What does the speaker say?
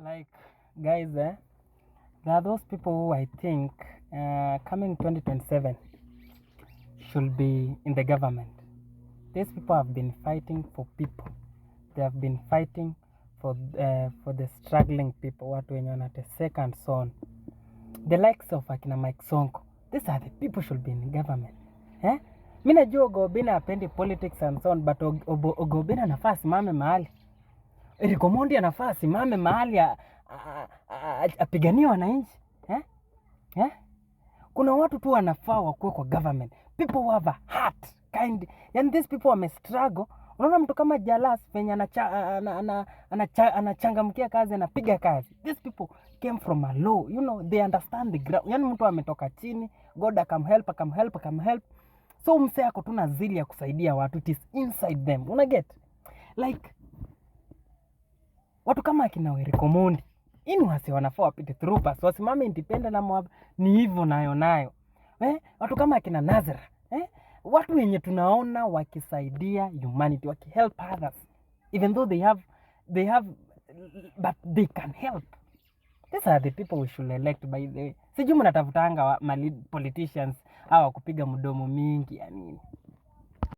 Like, guys, there are those people who I think coming 2027 should be in the government. These people have been fighting for people. They have been fighting for the struggling people, watu wenye wanateseka and so on. The likes of akina Mike Sonko. These are the people should be in government. Mimi najua Oga Obinna hapendi politics and so on, but Oga Obinna anafaa asimame mahali. Eric Omondi anafaa asimame mahali apiganie wananchi. Kuna watu tu wanafaa wakuwe kwa government. People who have a heart, kind. Yani these people wame struggle. Unaona mtu kama Jalas penye anachangamkia kazi, anapiga kazi. These people came from a low, they understand the ground. Yani mtu ametoka chini, God akam help. So msee ako tu na zili ya kusaidia watu, it is inside them. Una get? Like watu kama akina Eric Omondi, wasi wanafaa wapite through pass, wasimame independent na ni hivyo nayo. Watu kama akina Nazra, watu wenye tunaona wakisaidia humanity, help others, even though they have but they can help. These are the people we should elect, by the way. Sijui mnatafutanga politicians hawa kupiga mdomo mingi ya nini.